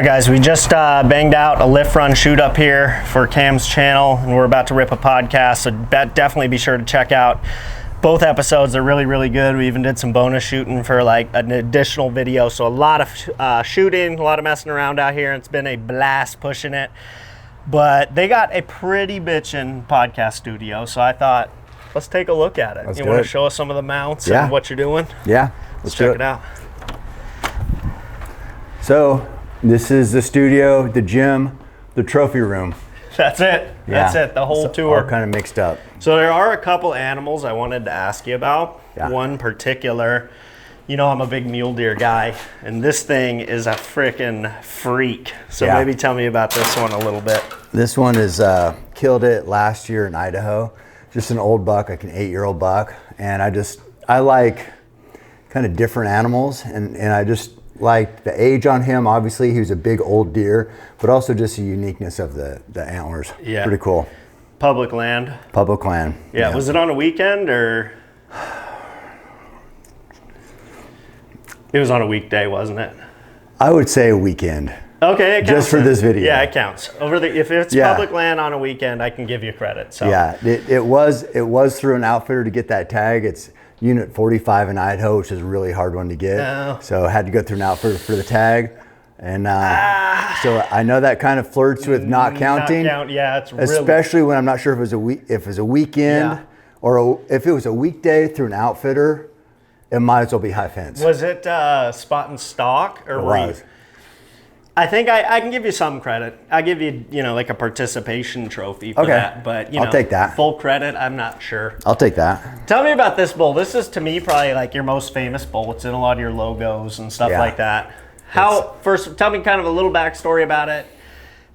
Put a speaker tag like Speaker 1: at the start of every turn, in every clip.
Speaker 1: Alright guys, we just banged out a lift run shoot up here for Cam's channel, and we're about to rip a podcast, so definitely be sure to check out both episodes. They're really good. We even did some bonus shooting for like an additional video, so a lot of shooting, a lot of messing around out here. It's been a blast pushing it, but they got a pretty bitchin' podcast studio, so I thought, let's take a look at it. You want to show us some of the mounts and what you're doing?
Speaker 2: Yeah,
Speaker 1: let's check it out.
Speaker 2: So this is the studio, the gym, the trophy room.
Speaker 1: That's it. That's it. The whole tour.
Speaker 2: All kind of mixed up.
Speaker 1: So there are a couple animals I wanted to ask you about.
Speaker 2: Yeah.
Speaker 1: One particular, you know, I'm a big mule deer guy, and this thing is a freaking freak. So maybe tell me about this one a little bit.
Speaker 2: This one is killed it last year in Idaho. Just an old buck, like an 8-year-old buck, and I like kind of different animals, and I just like the age on him. Obviously, he was a big old deer, but also just the uniqueness of the antlers.
Speaker 1: Yeah.
Speaker 2: Pretty cool.
Speaker 1: Public land.
Speaker 2: Public land.
Speaker 1: Yeah. Was it on a weekend or? It was on a weekday, wasn't it?
Speaker 2: I would say a weekend.
Speaker 1: Okay, it counts.
Speaker 2: Just for this video.
Speaker 1: Yeah, it counts. If it's public land on a weekend, I can give you credit. So.
Speaker 2: Yeah, it was through an outfitter to get that tag. It's Unit 45 in Idaho, which is a really hard one to get.
Speaker 1: Oh.
Speaker 2: So I had to go through an outfitter for the tag. And so I know that kind of flirts with not counting.
Speaker 1: Yeah, it's really.
Speaker 2: Especially when I'm not sure if it was a weekend or if it was a weekday through an outfitter, it might as well be high fence.
Speaker 1: Was it spot and stock or was? I think I can give you some credit. I give you, like a participation trophy for that. But,
Speaker 2: I'll take that.
Speaker 1: Full credit, I'm not sure.
Speaker 2: I'll take that.
Speaker 1: Tell me about this bull. This is, to me, probably like your most famous bull. It's in a lot of your logos and stuff like that. First, tell me kind of a little backstory about it.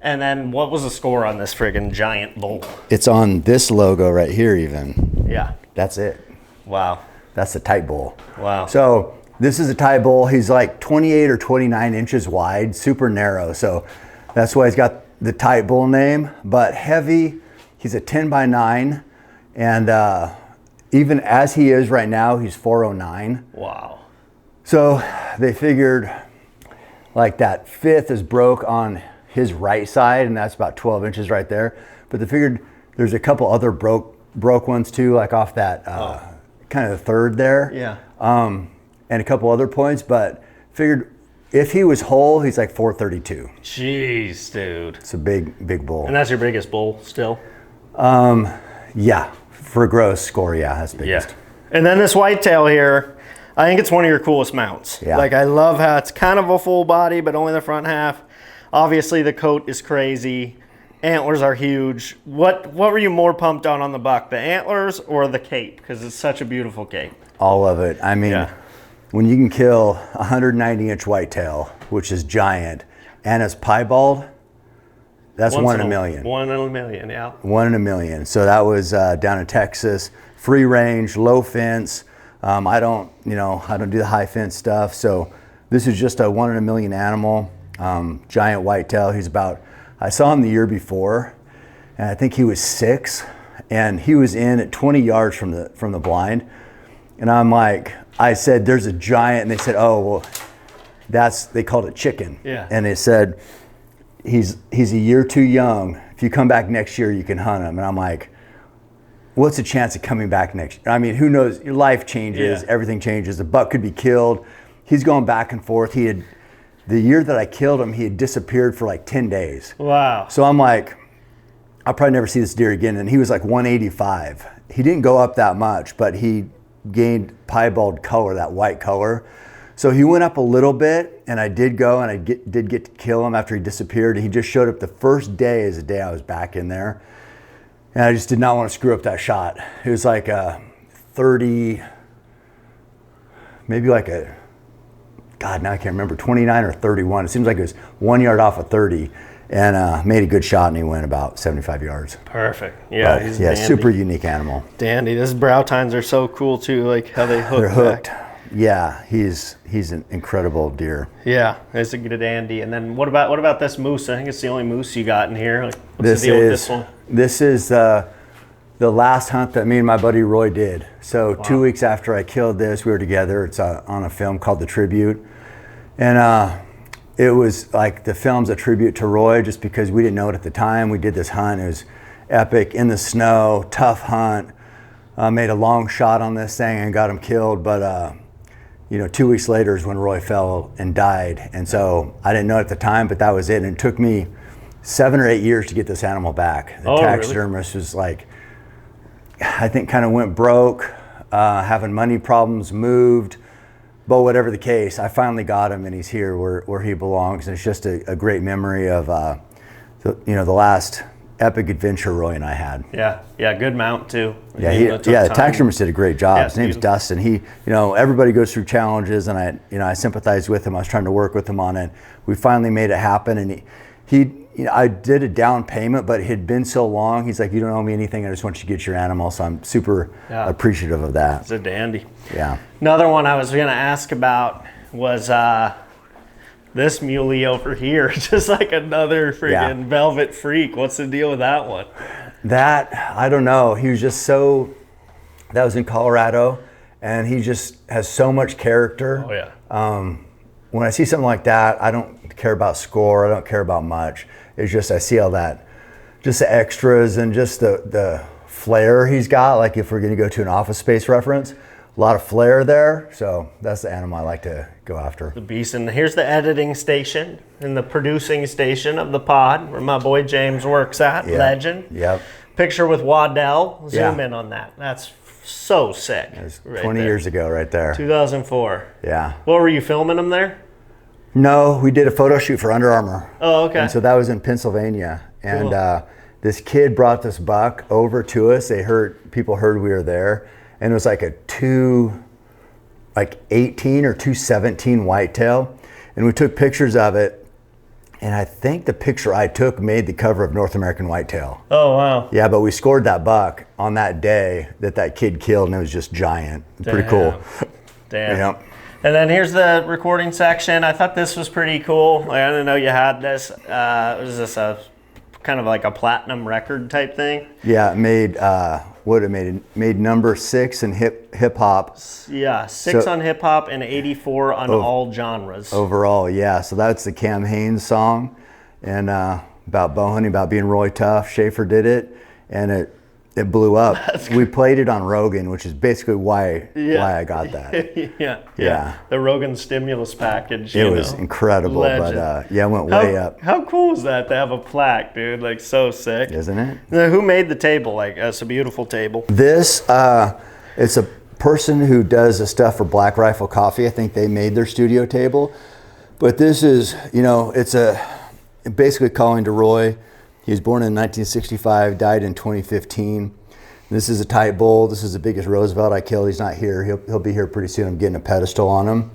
Speaker 1: And then what was the score on this friggin' giant bull?
Speaker 2: It's on this logo right here even.
Speaker 1: Yeah.
Speaker 2: That's it.
Speaker 1: Wow.
Speaker 2: That's the type bull.
Speaker 1: Wow.
Speaker 2: So this is a Thai bull. He's like 28 or 29 inches wide, super narrow. So that's why he's got the Thai bull name, but heavy. He's a 10x9. And even as he is right now, he's 409.
Speaker 1: Wow.
Speaker 2: So they figured like that fifth is broke on his right side, and that's about 12 inches right there. But they figured there's a couple other broke ones too, like off that kind of the third there.
Speaker 1: Yeah.
Speaker 2: And a couple other points, but figured if he was whole, he's like 432.
Speaker 1: Jeez, dude.
Speaker 2: It's a big bull.
Speaker 1: And that's your biggest bull still?
Speaker 2: Yeah, for a gross score, that's biggest.
Speaker 1: Yeah. And then this whitetail here, I think it's one of your coolest mounts.
Speaker 2: Yeah.
Speaker 1: Like I love how it's kind of a full body, but only the front half. Obviously the coat is crazy. Antlers are huge. What were you more pumped on the buck, the antlers or the cape? Because it's such a beautiful cape.
Speaker 2: All of it. I mean, when you can kill a 190-inch whitetail, which is giant, and it's piebald, that's one in a million.
Speaker 1: 1 in a million, yeah.
Speaker 2: 1 in a million. So that was down in Texas, free range, low fence. I don't do the high fence stuff. So this is just a 1 in a million animal, giant whitetail. I saw him the year before, and I think he was 6, and he was in at 20 yards from the blind. And I said, there's a giant, and they said, oh, well, they called it chicken.
Speaker 1: Yeah.
Speaker 2: And they said, he's a year too young. If you come back next year, you can hunt him. And I'm like, what's the chance of coming back next year? I mean, who knows? Your life changes, everything changes. The buck could be killed. He's going back and forth. The year that I killed him, he had disappeared for like 10 days.
Speaker 1: Wow.
Speaker 2: So I'm like, I'll probably never see this deer again. And he was like 185. He didn't go up that much, but he gained piebald color, that white color. So he went up a little bit, and I did go, and I did get to kill him after he disappeared. He just showed up the first day as the day I was back in there. And I just did not want to screw up that shot. It was like a 30, maybe like a, God, now I can't remember, 29 or 31. It seems like it was 1 yard off of 30, and made a good shot, and he went about 75 yards.
Speaker 1: Perfect. Yeah,
Speaker 2: he's a super unique animal.
Speaker 1: Dandy. Those brow tines are so cool too, like how they hook.
Speaker 2: They're hooked.
Speaker 1: Back.
Speaker 2: Yeah, he's an incredible deer.
Speaker 1: Yeah, it's a good dandy. And then what about this moose? I think it's the only moose you got in here. Like, what's the deal with this one?
Speaker 2: This is the last hunt that me and my buddy Roy did. So 2 weeks after I killed this, we were together. It's on a film called The Tribute. And it was like the film's a tribute to Roy, just because we didn't know it at the time. We did this hunt. It was epic, in the snow, tough hunt. Made a long shot on this thing and got him killed, but 2 weeks later is when Roy fell and died. And so I didn't know at the time, but that was it. And it took me 7 or 8 years to get this animal back. The taxidermist was like, I think kind of went broke, having money problems, moved, but whatever the case, I finally got him and he's here where he belongs. And it's just a great memory of, the last epic adventure Roy and I had.
Speaker 1: Yeah, good mount too.
Speaker 2: The taxidermist did a great job. His name's Dustin. He, everybody goes through challenges, and I sympathize with him. I was trying to work with him on it. We finally made it happen, and I did a down payment, but it had been so long. He's like, "You don't owe me anything. I just want you to get your animal." So I'm super appreciative of that.
Speaker 1: It's a dandy.
Speaker 2: Yeah.
Speaker 1: Another one I was going to ask about was this muley over here, just like another freaking velvet freak. What's the deal with that one? That,
Speaker 2: I don't know. He was just that was in Colorado, and he just has so much character.
Speaker 1: Oh, yeah.
Speaker 2: When I see something like that, I don't care about score. I don't care about much. It's just, I see all that, just the extras and just the flair he's got. Like if we're going to go to an Office Space reference, a lot of flair there. So that's the animal I like to go after.
Speaker 1: The beast. And here's the editing station and the producing station of the pod where my boy James works at.
Speaker 2: Yep.
Speaker 1: Legend.
Speaker 2: Yep.
Speaker 1: Picture with Waddell. Zoom in on that. That's so sick.
Speaker 2: It was 20 years ago right there.
Speaker 1: 2004.
Speaker 2: Yeah.
Speaker 1: What were you filming them there?
Speaker 2: No, we did a photo shoot for Under Armour.
Speaker 1: Oh, okay.
Speaker 2: And so that was in Pennsylvania. And
Speaker 1: cool.
Speaker 2: This kid brought this buck over to us. People heard we were there. And it was like a 218 or 217 whitetail. And we took pictures of it. And I think the picture I took made the cover of North American Whitetail.
Speaker 1: Oh, wow.
Speaker 2: Yeah, but we scored that buck on that day that kid killed, and it was just giant. Pretty cool.
Speaker 1: Damn.
Speaker 2: Yep.
Speaker 1: And then here's the recording section. I thought this was pretty cool. I didn't know you had this. Was this a kind of like a platinum record type thing?
Speaker 2: Yeah, it made made number 6 in hip hop.
Speaker 1: Yeah, 6 on hip hop and 84 on all genres.
Speaker 2: Overall, yeah. So that's the Cam Hanes song, and about bow hunting, about being Roy Tough. Schaefer did it, and it blew up. We played it on Rogan, which is basically why I got that.
Speaker 1: yeah. The Rogan stimulus package.
Speaker 2: It was incredible, but it went way up.
Speaker 1: How cool is that to have a plaque, dude? Like, so sick.
Speaker 2: Isn't it?
Speaker 1: Now, who made the table? Like, it's a beautiful table.
Speaker 2: This, it's a person who does the stuff for Black Rifle Coffee. I think they made their studio table. But this is, it's basically calling to Roy. He was born in 1965, died in 2015. This is a tight bull. This is the biggest Roosevelt I killed. He's not here. He'll be here pretty soon. I'm getting a pedestal on him.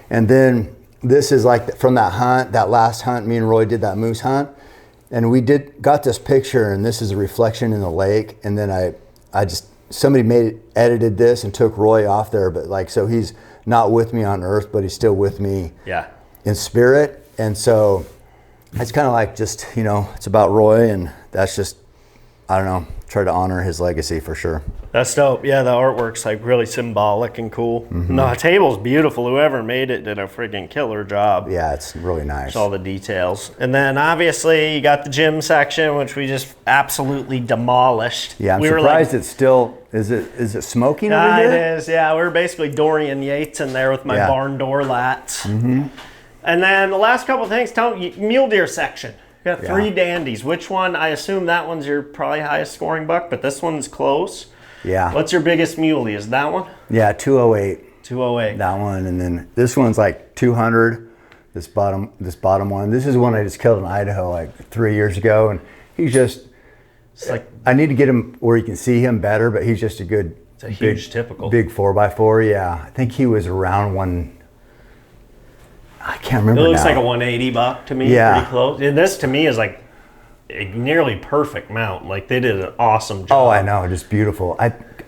Speaker 2: And then this is like from that hunt, that last hunt, me and Roy did that moose hunt. And we got this picture, and this is a reflection in the lake. And then somebody edited this and took Roy off there. But so he's not with me on earth, but he's still with me in spirit. And so it's kind of like just, it's about Roy, and that's just, I don't know, try to honor his legacy for sure.
Speaker 1: That's dope. Yeah, the artwork's like really symbolic and cool. Mm-hmm. No, the table's beautiful. Whoever made it did a freaking killer job.
Speaker 2: Yeah, it's really nice.
Speaker 1: It's all the details. And then obviously you got the gym section, which we just absolutely demolished.
Speaker 2: Yeah, I'm surprised it's still, is it smoking over here?
Speaker 1: It is, yeah. We were basically Dorian Yates in there with my barn door lats.
Speaker 2: Mm-hmm.
Speaker 1: And then the last couple of things, tell me, mule deer section. You got 3 dandies. Which one? I assume that one's your probably highest scoring buck, but this one's close.
Speaker 2: Yeah.
Speaker 1: What's your biggest muley? Is that one?
Speaker 2: Yeah, 208.
Speaker 1: 208.
Speaker 2: That one, and then this one's like 200. This bottom one. This is one I just killed in Idaho like 3 years ago, and he's just. It's like I need to get him where you can see him better, but he's just a good.
Speaker 1: It's a huge typical.
Speaker 2: Big 4x4. Yeah, I think he was around one. I can't remember.
Speaker 1: It looks
Speaker 2: now.
Speaker 1: like a 180 buck to me.
Speaker 2: Yeah.
Speaker 1: Pretty close. And this to me is like a nearly perfect mount. Like they did an awesome job.
Speaker 2: Oh, I know, just beautiful.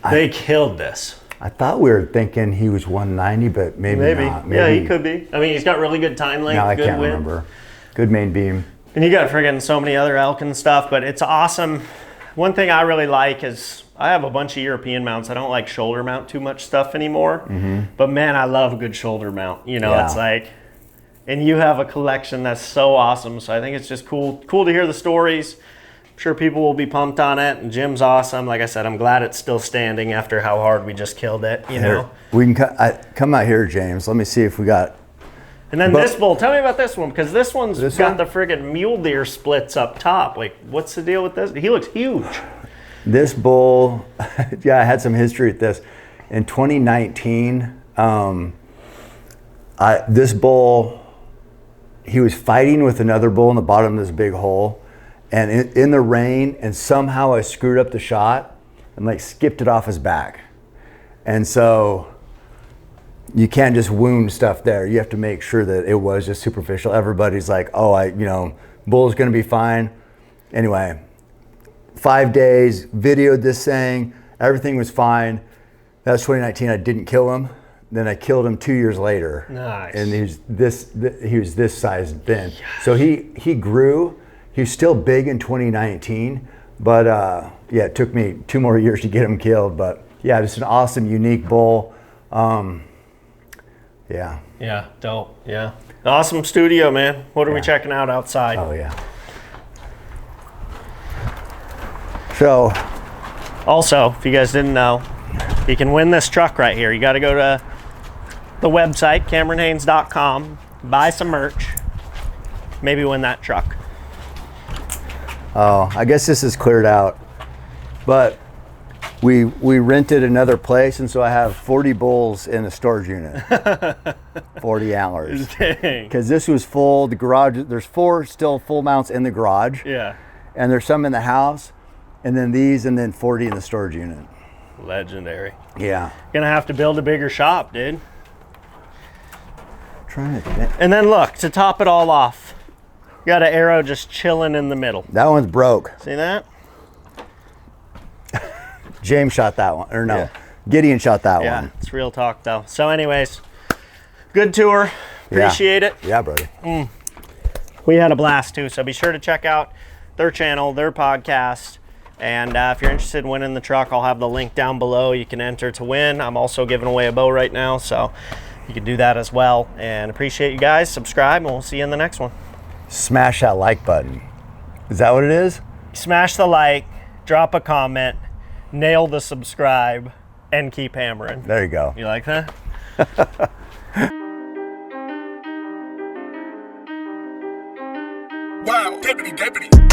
Speaker 1: They killed this.
Speaker 2: I thought we were thinking he was 190, but maybe not.
Speaker 1: Yeah, he could be. I mean, he's got really good time length.
Speaker 2: No, I
Speaker 1: good
Speaker 2: can't
Speaker 1: wind.
Speaker 2: remember. Good main beam.
Speaker 1: And you got friggin' so many other elk and stuff, but it's awesome. One thing I really like is I have a bunch of European mounts. I don't like shoulder mount too much stuff anymore. Mm-hmm. But man, I love a good shoulder mount. It's like and you have a collection that's so awesome. So I think it's just cool to hear the stories. I'm sure people will be pumped on it, and Jim's awesome. Like I said, I'm glad it's still standing after how hard we just killed it, you know.
Speaker 2: We can come out here, James. Let me see if we got.
Speaker 1: And then this bull, tell me about this one, because this one's got
Speaker 2: one?
Speaker 1: the friggin' mule deer splits up top. Like, what's the deal with this? He looks huge.
Speaker 2: This bull, yeah, I had some history with this. In 2019, this bull, he was fighting with another bull in the bottom of this big hole, and in the rain, and somehow I screwed up the shot and like skipped it off his back. And so you can't just wound stuff there. You have to make sure that it was just superficial. Everybody's like, oh, bull's gonna be fine. Anyway, 5 days, videoed this thing, everything was fine. That was 2019, I didn't kill him. Then I killed him 2 years later.
Speaker 1: Nice.
Speaker 2: And he was this size thin. Yes. So he grew. He was still big in 2019, but yeah, it took me 2 more years to get him killed. But yeah, just an awesome, unique bull. Yeah.
Speaker 1: Yeah, dope, yeah. Awesome studio, man. What are we checking out outside?
Speaker 2: Oh yeah. So,
Speaker 1: also, if you guys didn't know, you can win this truck right here. You got to go to the website, CameronHanes.com, buy some merch, maybe win that truck.
Speaker 2: Oh, I guess this is cleared out, but we rented another place, and so I have 40 bulls in the storage unit, 40 antlers. Because this was full. The garage, there's 4 still full mounts in the garage.
Speaker 1: Yeah.
Speaker 2: And there's some in the house, and then these, and then 40 in the storage unit.
Speaker 1: Legendary.
Speaker 2: Yeah.
Speaker 1: Gonna have to build a bigger shop, dude.
Speaker 2: Trying to.
Speaker 1: And then look, to top it all off, you got an arrow just chilling in the middle.
Speaker 2: That one's broke.
Speaker 1: See that?
Speaker 2: James shot that one, or no,
Speaker 1: Yeah.
Speaker 2: Gideon shot that one.
Speaker 1: Yeah, it's real talk though. So anyways, good tour. Appreciate it.
Speaker 2: Yeah, buddy.
Speaker 1: We had a blast too, so be sure to check out their channel, their podcast. And if you're interested in winning the truck, I'll have the link down below. You can enter to win. I'm also giving away a bow right now, so you can do that as well. And appreciate you guys. Subscribe, and we'll see you in the next one.
Speaker 2: Smash that like button. Is that what it is?
Speaker 3: Smash the like, drop a comment, nail the subscribe, and keep hammering.
Speaker 2: There you go.
Speaker 3: You like that?
Speaker 4: Wow, deputy.